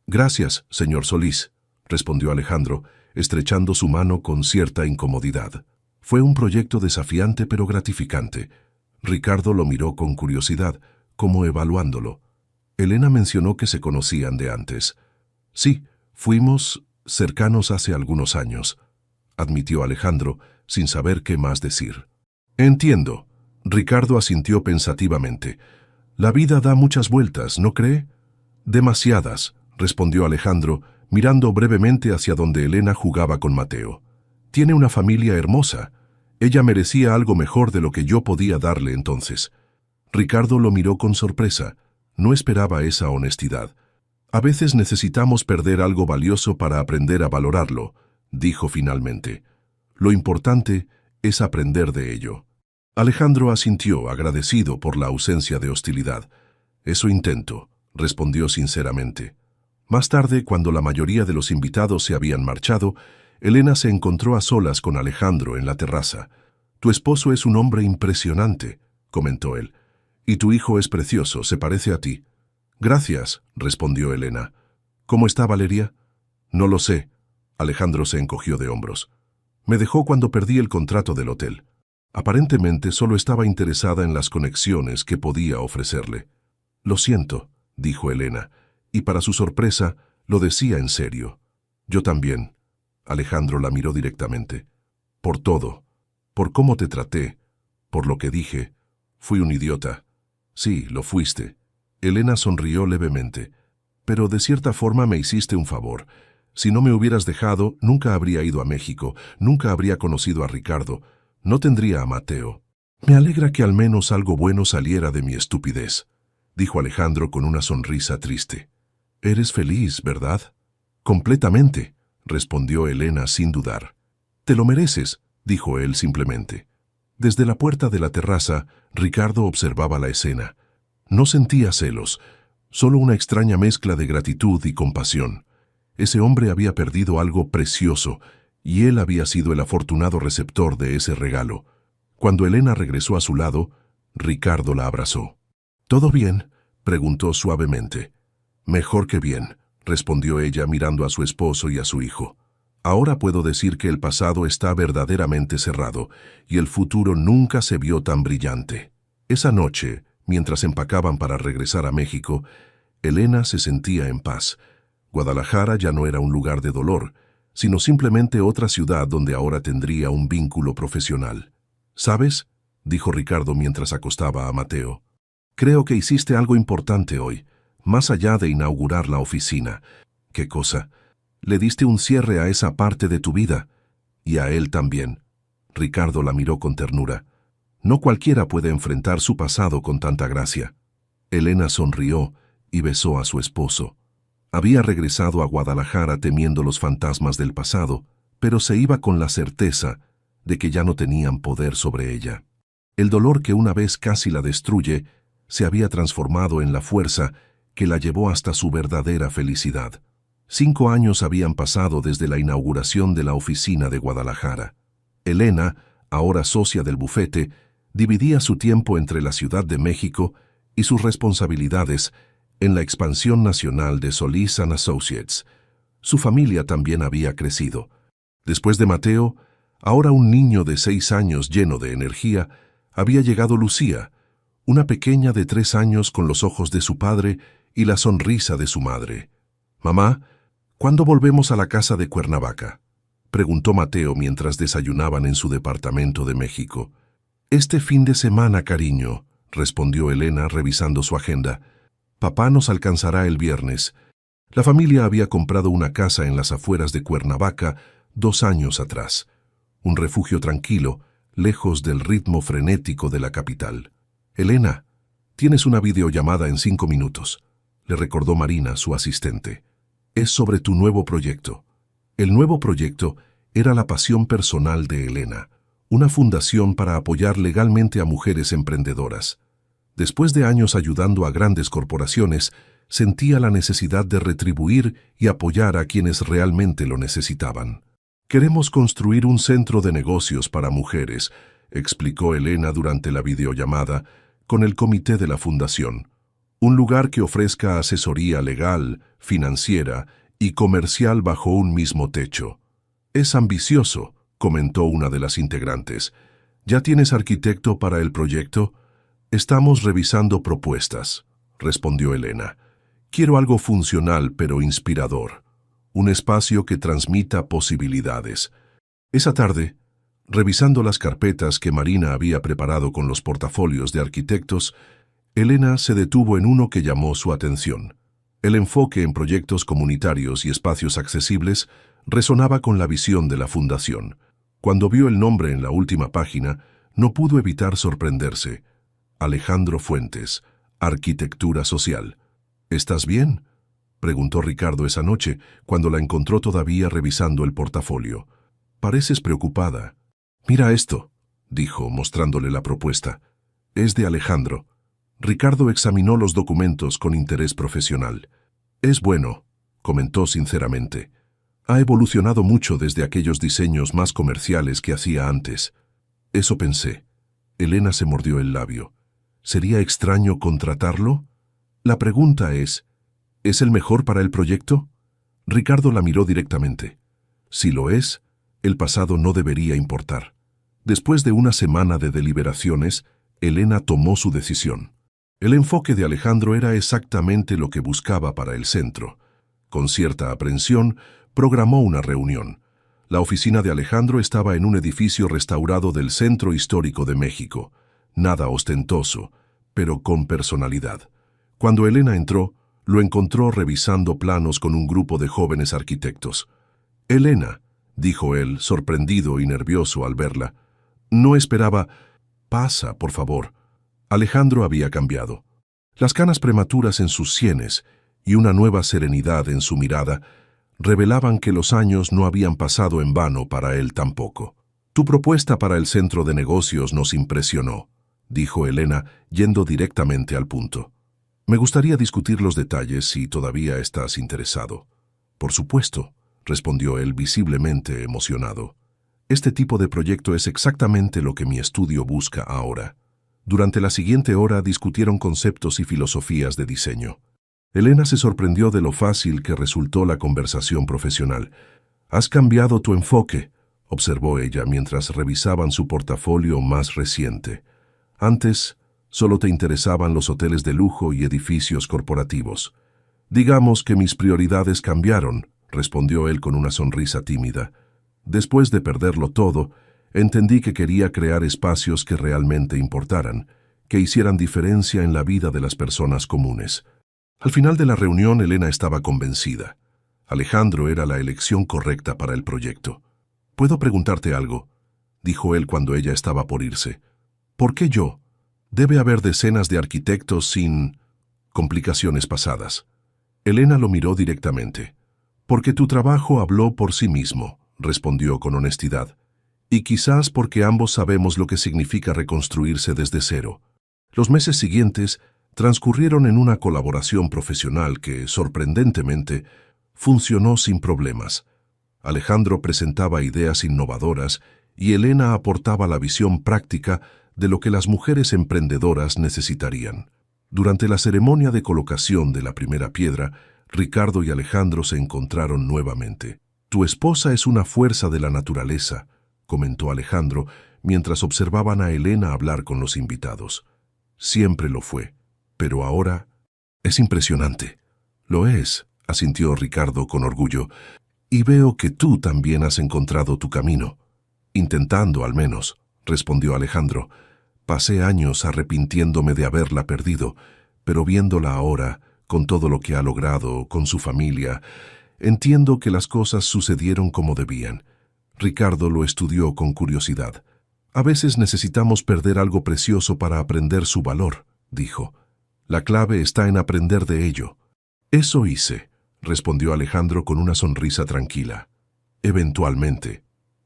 A: «Gracias, señor Solís», respondió Alejandro, estrechando su mano con cierta incomodidad. Fue un proyecto desafiante pero gratificante. Ricardo lo miró con curiosidad, como evaluándolo. Elena mencionó que se conocían de antes. «Sí, fuimos cercanos hace algunos años», admitió Alejandro, sin saber qué más decir. «Entiendo». Ricardo asintió pensativamente. «La vida da muchas vueltas, ¿no cree?» «Demasiadas», respondió Alejandro, mirando brevemente hacia donde Elena jugaba con Mateo. «Tiene una familia hermosa. Ella merecía algo mejor de lo que yo podía darle entonces». Ricardo lo miró con sorpresa. No esperaba esa honestidad. «A veces necesitamos perder algo valioso para aprender a valorarlo», dijo finalmente. «Lo importante es aprender de ello». Alejandro asintió, agradecido por la ausencia de hostilidad. «Eso intento», respondió sinceramente. Más tarde, cuando la mayoría de los invitados se habían marchado, Elena se encontró a solas con Alejandro en la terraza. «Tu esposo es un hombre impresionante», comentó él. «Y tu hijo es precioso, se parece a ti». «Gracias», respondió Elena. «¿Cómo está Valeria?» «No lo sé». Alejandro se encogió de hombros. «Me dejó cuando perdí el contrato del hotel. Aparentemente solo estaba interesada en las conexiones que podía ofrecerle». «Lo siento», dijo Elena, y para su sorpresa lo decía en serio. «Yo también». Alejandro la miró directamente. «Por todo. Por cómo te traté. Por lo que dije. Fui un idiota». «Sí, lo fuiste». Elena sonrió levemente. «Pero de cierta forma me hiciste un favor. Si no me hubieras dejado, nunca habría ido a México, nunca habría conocido a Ricardo, no tendría a Mateo. Me alegra que al menos algo bueno saliera de mi estupidez», dijo Alejandro con una sonrisa triste. «Eres feliz, ¿verdad?» «Completamente», respondió Elena sin dudar. «Te lo mereces», dijo él simplemente. Desde la puerta de la terraza, Ricardo observaba la escena. No sentía celos, solo una extraña mezcla de gratitud y compasión. Ese hombre había perdido algo precioso, y él había sido el afortunado receptor de ese regalo. Cuando Elena regresó a su lado, Ricardo la abrazó. «¿Todo bien?», preguntó suavemente. «Mejor que bien», respondió ella mirando a su esposo y a su hijo. «Ahora puedo decir que el pasado está verdaderamente cerrado, y el futuro nunca se vio tan brillante». Esa noche, mientras empacaban para regresar a México, Elena se sentía en paz. Guadalajara ya no era un lugar de dolor, sino simplemente otra ciudad donde ahora tendría un vínculo profesional. «¿Sabes?», dijo Ricardo mientras acostaba a Mateo. «Creo que hiciste algo importante hoy, más allá de inaugurar la oficina». «¿Qué cosa?». «Le diste un cierre a esa parte de tu vida, y a él también». Ricardo la miró con ternura. «No cualquiera puede enfrentar su pasado con tanta gracia». Elena sonrió y besó a su esposo. Había regresado a Guadalajara temiendo los fantasmas del pasado, pero se iba con la certeza de que ya no tenían poder sobre ella. El dolor que una vez casi la destruye se había transformado en la fuerza que la llevó hasta su verdadera felicidad. 5 años habían pasado desde la inauguración de la oficina de Guadalajara. Elena, ahora socia del bufete, dividía su tiempo entre la Ciudad de México y sus responsabilidades en la expansión nacional de Solís & Associates. Su familia también había crecido. Después de Mateo, ahora un niño de 6 años lleno de energía, había llegado Lucía, una pequeña de 3 años con los ojos de su padre y la sonrisa de su madre. «Mamá, ¿cuándo volvemos a la casa de Cuernavaca?», preguntó Mateo mientras desayunaban en su departamento de México. «Este fin de semana, cariño», respondió Elena revisando su agenda. «Papá nos alcanzará el viernes». La familia había comprado una casa en las afueras de Cuernavaca 2 años atrás. Un refugio tranquilo, lejos del ritmo frenético de la capital. «Elena, tienes una videollamada en 5 minutos», le recordó Marina, su asistente. «Es sobre tu nuevo proyecto». El nuevo proyecto era la pasión personal de Elena, una fundación para apoyar legalmente a mujeres emprendedoras. Después de años ayudando a grandes corporaciones, sentía la necesidad de retribuir y apoyar a quienes realmente lo necesitaban. «Queremos construir un centro de negocios para mujeres», explicó Elena durante la videollamada, con el comité de la fundación. «Un lugar que ofrezca asesoría legal, financiera y comercial bajo un mismo techo». «Es ambicioso», comentó una de las integrantes. «¿Ya tienes arquitecto para el proyecto?» «Estamos revisando propuestas», respondió Elena. «Quiero algo funcional pero inspirador. Un espacio que transmita posibilidades». Esa tarde, revisando las carpetas que Marina había preparado con los portafolios de arquitectos, Elena se detuvo en uno que llamó su atención. El enfoque en proyectos comunitarios y espacios accesibles resonaba con la visión de la fundación. Cuando vio el nombre en la última página, no pudo evitar sorprenderse. Alejandro Fuentes, Arquitectura Social. «¿Estás bien?», preguntó Ricardo esa noche, cuando la encontró todavía revisando el portafolio. «Pareces preocupada». «Mira esto», dijo, mostrándole la propuesta. «Es de Alejandro». Ricardo examinó los documentos con interés profesional. «Es bueno», comentó sinceramente. «Ha evolucionado mucho desde aquellos diseños más comerciales que hacía antes». «Eso pensé». Elena se mordió el labio. ¿Sería extraño contratarlo? La pregunta ¿es el mejor para el proyecto? Ricardo la miró directamente. Si lo es, el pasado no debería importar. Después de una semana de deliberaciones, Elena tomó su decisión. El enfoque de Alejandro era exactamente lo que buscaba para el centro. Con cierta aprensión, programó una reunión. La oficina de Alejandro estaba en un edificio restaurado del Centro Histórico de México. Nada ostentoso, pero con personalidad. Cuando Elena entró, lo encontró revisando planos con un grupo de jóvenes arquitectos. «Elena», dijo él, sorprendido y nervioso al verla. «No esperaba». «Pasa, por favor». Alejandro había cambiado. Las canas prematuras en sus sienes y una nueva serenidad en su mirada revelaban que los años no habían pasado en vano para él tampoco. «Tu propuesta para el centro de negocios nos impresionó», dijo Elena, yendo directamente al punto. «Me gustaría discutir los detalles si todavía estás interesado». «Por supuesto», respondió él visiblemente emocionado. «Este tipo de proyecto es exactamente lo que mi estudio busca ahora». Durante la siguiente hora discutieron conceptos y filosofías de diseño. Elena se sorprendió de lo fácil que resultó la conversación profesional. «Has cambiado tu enfoque», observó ella mientras revisaban su portafolio más reciente. «Antes, solo te interesaban los hoteles de lujo y edificios corporativos». «Digamos que mis prioridades cambiaron», respondió él con una sonrisa tímida. «Después de perderlo todo, entendí que quería crear espacios que realmente importaran, que hicieran diferencia en la vida de las personas comunes». Al final de la reunión, Elena estaba convencida. Alejandro era la elección correcta para el proyecto. «¿Puedo preguntarte algo?», dijo él cuando ella estaba por irse. «¿Por qué yo? Debe haber decenas de arquitectos sin complicaciones pasadas». Elena lo miró directamente. «Porque tu trabajo habló por sí mismo», respondió con honestidad. Y quizás porque ambos sabemos lo que significa reconstruirse desde cero. Los meses siguientes transcurrieron en una colaboración profesional que, sorprendentemente, funcionó sin problemas. Alejandro presentaba ideas innovadoras y Elena aportaba la visión práctica de lo que las mujeres emprendedoras necesitarían. Durante la ceremonia de colocación de la primera piedra, Ricardo y Alejandro se encontraron nuevamente. «Tu esposa es una fuerza de la naturaleza», comentó Alejandro mientras observaban a Elena hablar con los invitados. «Siempre lo fue, pero ahora es impresionante». «Lo es», asintió Ricardo con orgullo, «y veo que tú también has encontrado tu camino». «Intentando, al menos», respondió Alejandro. «Pasé años arrepintiéndome de haberla perdido, pero viéndola ahora, con todo lo que ha logrado, con su familia, entiendo que las cosas sucedieron como debían». Ricardo lo estudió con curiosidad. «A veces necesitamos perder algo precioso para aprender su valor», dijo. «La clave está en aprender de ello». «Eso hice», respondió Alejandro con una sonrisa tranquila. Eventualmente.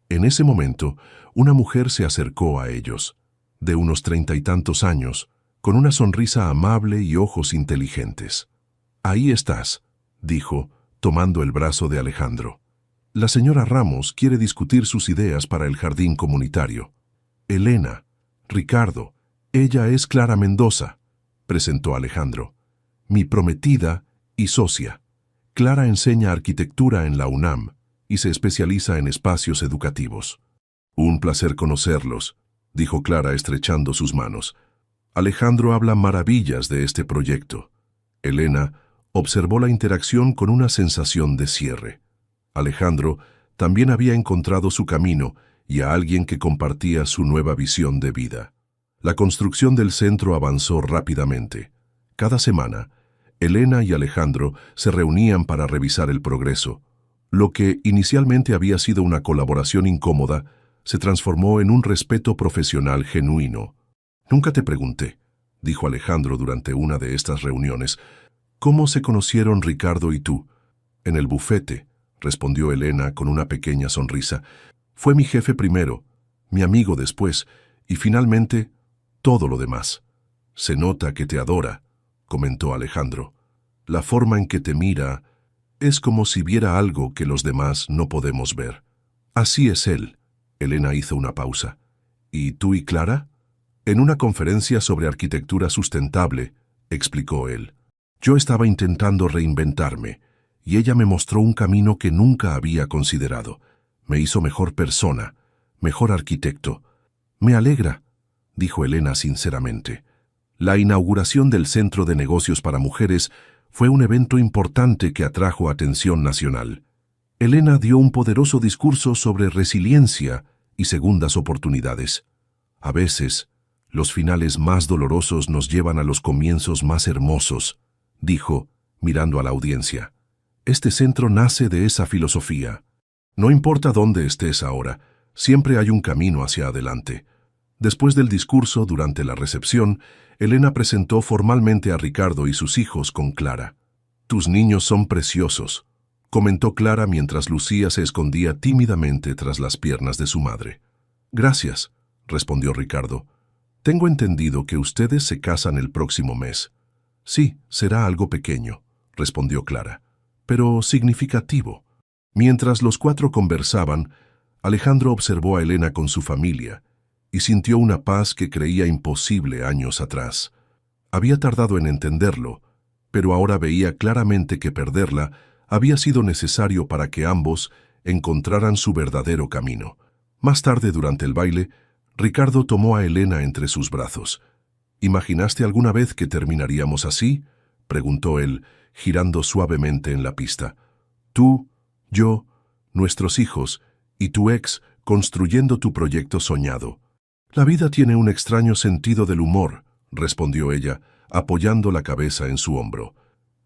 A: En ese momento, una mujer se acercó a ellos, de unos 30 y tantos años, con una sonrisa amable y ojos inteligentes. «Ahí estás», dijo, tomando el brazo de Alejandro. «La señora Ramos quiere discutir sus ideas para el jardín comunitario». «Elena, Ricardo, ella es Clara Mendoza», presentó Alejandro. «Mi prometida y socia. Clara enseña arquitectura en la UNAM y se especializa en espacios educativos». «Un placer conocerlos», dijo Clara estrechando sus manos. «Alejandro habla maravillas de este proyecto». Elena observó la interacción con una sensación de cierre. Alejandro también había encontrado su camino y a alguien que compartía su nueva visión de vida. La construcción del centro avanzó rápidamente. Cada semana, Elena y Alejandro se reunían para revisar el progreso. Lo que inicialmente había sido una colaboración incómoda se transformó en un respeto profesional genuino. «Nunca te pregunté», dijo Alejandro durante una de estas reuniones, «¿cómo se conocieron Ricardo y tú?» «En el bufete», respondió Elena con una pequeña sonrisa. «Fue mi jefe primero, mi amigo después, y finalmente todo lo demás». «Se nota que te adora», comentó Alejandro. «La forma en que te mira es como si viera algo que los demás no podemos ver». «Así es él». Elena hizo una pausa. «¿Y tú y Clara?» «En una conferencia sobre arquitectura sustentable», explicó él. «Yo estaba intentando reinventarme, y ella me mostró un camino que nunca había considerado. Me hizo mejor persona, mejor arquitecto». «Me alegra», dijo Elena sinceramente. La inauguración del Centro de Negocios para Mujeres fue un evento importante que atrajo atención nacional. Elena dio un poderoso discurso sobre resiliencia y segundas oportunidades. «A veces, los finales más dolorosos nos llevan a los comienzos más hermosos», dijo, mirando a la audiencia. «Este centro nace de esa filosofía. No importa dónde estés ahora, siempre hay un camino hacia adelante». Después del discurso, durante la recepción, Elena presentó formalmente a Ricardo y sus hijos con Clara. «Tus niños son preciosos», comentó Clara mientras Lucía se escondía tímidamente tras las piernas de su madre. «Gracias», respondió Ricardo. «Tengo entendido que ustedes se casan el próximo mes». «Sí, será algo pequeño», respondió Clara, «pero significativo». Mientras los cuatro conversaban, Alejandro observó a Elena con su familia y sintió una paz que creía imposible años atrás. Había tardado en entenderlo, pero ahora veía claramente que perderla había sido necesario para que ambos encontraran su verdadero camino. Más tarde, durante el baile, Ricardo tomó a Elena entre sus brazos. «¿Imaginaste alguna vez que terminaríamos así?», preguntó él, girando suavemente en la pista. «Tú, yo, nuestros hijos y tu ex construyendo tu proyecto soñado». «La vida tiene un extraño sentido del humor», respondió ella, apoyando la cabeza en su hombro.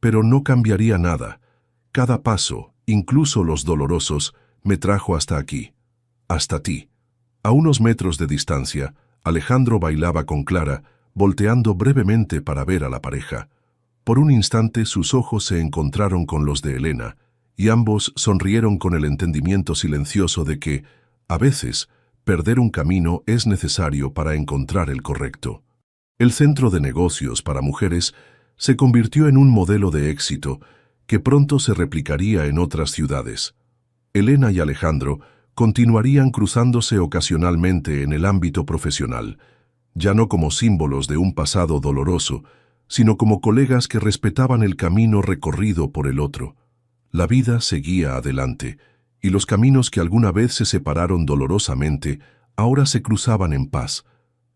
A: «Pero no cambiaría nada. Cada paso, incluso los dolorosos, me trajo hasta aquí, hasta ti». A unos metros de distancia, Alejandro bailaba con Clara, volteando brevemente para ver a la pareja. Por un instante sus ojos se encontraron con los de Elena, y ambos sonrieron con el entendimiento silencioso de que, a veces, perder un camino es necesario para encontrar el correcto. El centro de negocios para mujeres se convirtió en un modelo de éxito que pronto se replicaría en otras ciudades. Elena y Alejandro continuarían cruzándose ocasionalmente en el ámbito profesional, ya no como símbolos de un pasado doloroso, sino como colegas que respetaban el camino recorrido por el otro. La vida seguía adelante, y los caminos que alguna vez se separaron dolorosamente ahora se cruzaban en paz,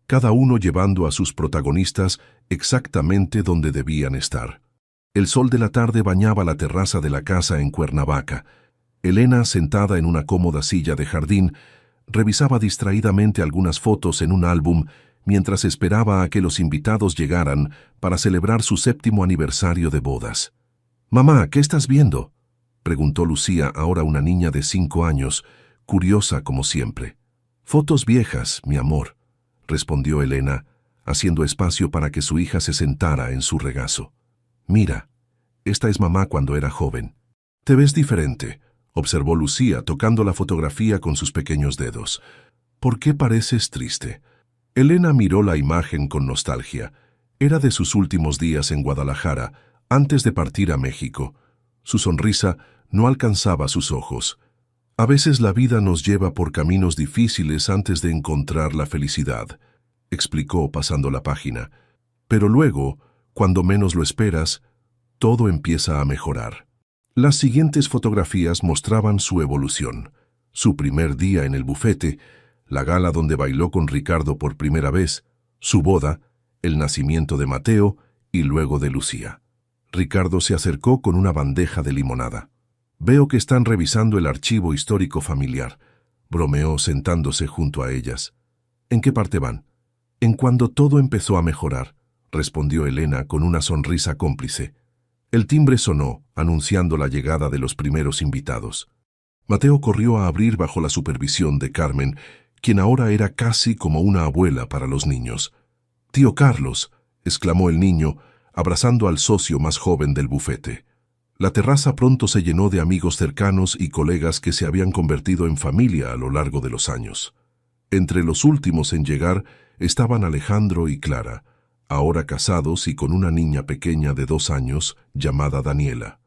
A: cada uno llevando a sus protagonistas exactamente donde debían estar. El sol de la tarde bañaba la terraza de la casa en Cuernavaca. Elena, sentada en una cómoda silla de jardín, revisaba distraídamente algunas fotos en un álbum mientras esperaba a que los invitados llegaran para celebrar su 7º aniversario de bodas. «Mamá, ¿qué estás viendo?», preguntó Lucía, ahora una niña de 5 años, curiosa como siempre. «Fotos viejas, mi amor», respondió Elena, haciendo espacio para que su hija se sentara en su regazo. «Mira, esta es mamá cuando era joven». «Te ves diferente», observó Lucía, tocando la fotografía con sus pequeños dedos. «¿Por qué pareces triste?». Elena miró la imagen con nostalgia. Era de sus últimos días en Guadalajara, antes de partir a México. Su sonrisa no alcanzaba sus ojos. A veces la vida nos lleva por caminos difíciles antes de encontrar la felicidad, explicó pasando la página. Pero luego, cuando menos lo esperas, todo empieza a mejorar. Las siguientes fotografías mostraban su evolución. Su primer día en el bufete, la gala donde bailó con Ricardo por primera vez, su boda, el nacimiento de Mateo y luego de Lucía. Ricardo se acercó con una bandeja de limonada. «Veo que están revisando el archivo histórico familiar», bromeó sentándose junto a ellas. «¿En qué parte van?». «En cuando todo empezó a mejorar», respondió Elena con una sonrisa cómplice. El timbre sonó, anunciando la llegada de los primeros invitados. Mateo corrió a abrir bajo la supervisión de Carmen, quien ahora era casi como una abuela para los niños. «Tío Carlos», exclamó el niño, abrazando al socio más joven del bufete. La terraza pronto se llenó de amigos cercanos y colegas que se habían convertido en familia a lo largo de los años. Entre los últimos en llegar estaban Alejandro y Clara, ahora casados y con una niña pequeña de 2 años llamada Daniela.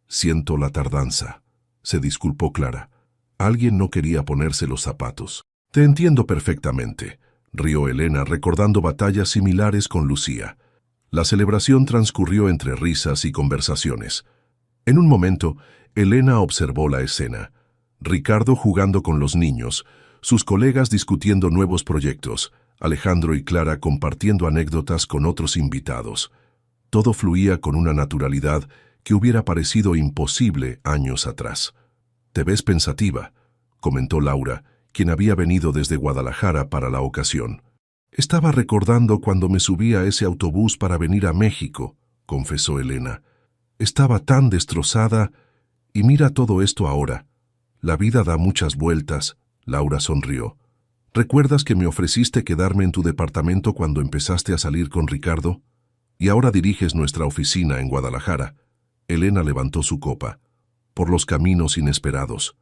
A: «Siento la tardanza», se disculpó Clara. Alguien no quería ponerse los zapatos. «Te entiendo perfectamente», rió Elena, recordando batallas similares con Lucía. La celebración transcurrió entre risas y conversaciones. En un momento, Elena observó la escena. Ricardo jugando con los niños, sus colegas discutiendo nuevos proyectos, Alejandro y Clara compartiendo anécdotas con otros invitados. Todo fluía con una naturalidad que hubiera parecido imposible años atrás. «Te ves pensativa», comentó Laura, quien había venido desde Guadalajara para la ocasión. «Estaba recordando cuando me subí a ese autobús para venir a México», confesó Elena. «Estaba tan destrozada, y mira todo esto ahora. La vida da muchas vueltas», Laura sonrió. «¿Recuerdas que me ofreciste quedarme en tu departamento cuando empezaste a salir con Ricardo? Y ahora diriges nuestra oficina en Guadalajara». Elena levantó su copa. «Por los caminos inesperados».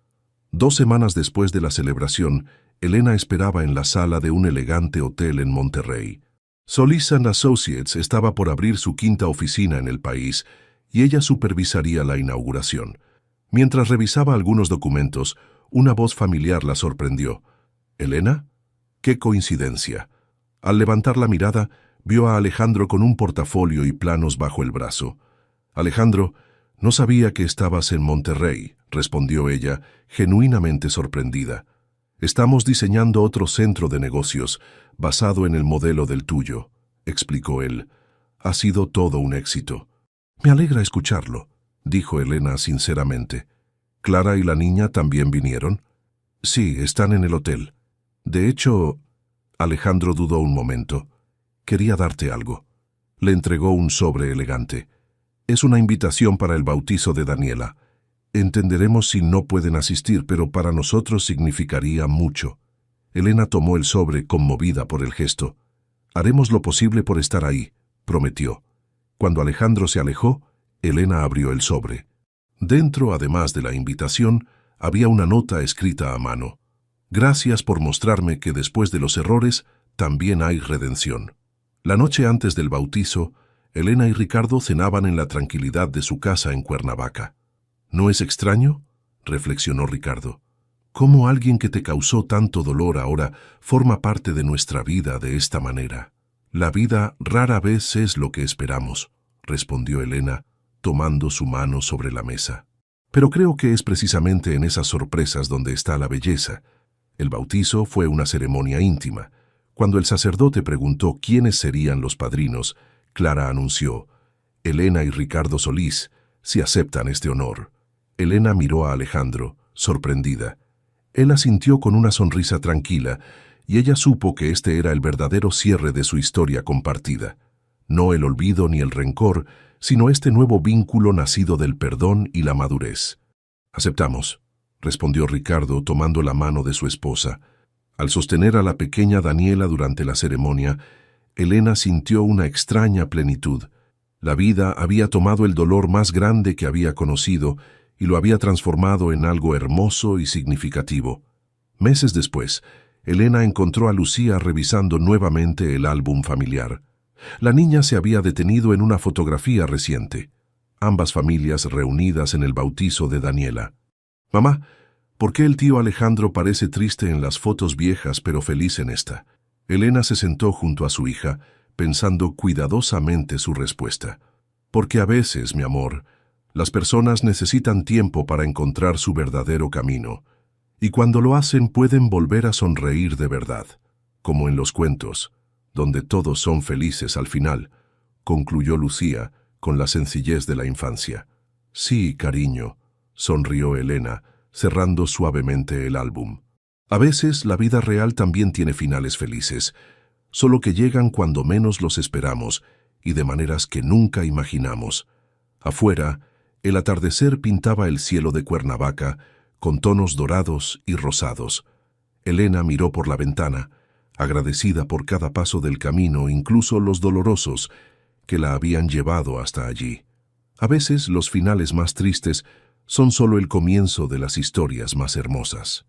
A: 2 semanas después de la celebración, Elena esperaba en la sala de un elegante hotel en Monterrey. Solis & Associates estaba por abrir su 5ª oficina en el país y ella supervisaría la inauguración. Mientras revisaba algunos documentos, una voz familiar la sorprendió. «¿Elena?». ¡Qué coincidencia! Al levantar la mirada, vio a Alejandro con un portafolio y planos bajo el brazo. «Alejandro, no sabía que estabas en Monterrey», respondió ella, genuinamente sorprendida. «Estamos diseñando otro centro de negocios, basado en el modelo del tuyo», explicó él. «Ha sido todo un éxito». «Me alegra escucharlo», dijo Elena sinceramente. «¿Clara y la niña también vinieron?». «Sí, están en el hotel. De hecho…». Alejandro dudó un momento. «Quería darte algo». Le entregó un sobre elegante. «Es una invitación para el bautizo de Daniela. Entenderemos si no pueden asistir, pero para nosotros significaría mucho». Elena tomó el sobre, conmovida por el gesto. «Haremos lo posible por estar ahí», prometió. Cuando Alejandro se alejó, Elena abrió el sobre. Dentro, además de la invitación, había una nota escrita a mano. Gracias por mostrarme que después de los errores también hay redención. La noche antes del bautizo, Elena y Ricardo cenaban en la tranquilidad de su casa en Cuernavaca. ¿No es extraño?, reflexionó Ricardo. ¿Cómo alguien que te causó tanto dolor ahora forma parte de nuestra vida de esta manera? La vida rara vez es lo que esperamos, respondió Elena, tomando su mano sobre la mesa. Pero creo que es precisamente en esas sorpresas donde está la belleza. El bautizo fue una ceremonia íntima. Cuando el sacerdote preguntó quiénes serían los padrinos, Clara anunció: Elena y Ricardo Solís, si aceptan este honor. Elena miró a Alejandro, sorprendida. Él asintió con una sonrisa tranquila, y ella supo que este era el verdadero cierre de su historia compartida. No el olvido ni el rencor, sino este nuevo vínculo nacido del perdón y la madurez. «Aceptamos», respondió Ricardo tomando la mano de su esposa. Al sostener a la pequeña Daniela durante la ceremonia, Elena sintió una extraña plenitud. La vida había tomado el dolor más grande que había conocido y lo había transformado en algo hermoso y significativo. Meses después, Elena encontró a Lucía revisando nuevamente el álbum familiar. La niña se había detenido en una fotografía reciente. Ambas familias reunidas en el bautizo de Daniela. «Mamá, ¿por qué el tío Alejandro parece triste en las fotos viejas pero feliz en esta?». Elena se sentó junto a su hija, pensando cuidadosamente su respuesta. «Porque a veces, mi amor, las personas necesitan tiempo para encontrar su verdadero camino, y cuando lo hacen pueden volver a sonreír de verdad, como en los cuentos, donde todos son felices al final», concluyó Lucía con la sencillez de la infancia. «Sí, cariño», sonrió Elena, cerrando suavemente el álbum. «A veces la vida real también tiene finales felices, solo que llegan cuando menos los esperamos y de maneras que nunca imaginamos». Afuera, el atardecer pintaba el cielo de Cuernavaca con tonos dorados y rosados. Elena miró por la ventana, agradecida por cada paso del camino, incluso los dolorosos, que la habían llevado hasta allí. A veces los finales más tristes son solo el comienzo de las historias más hermosas.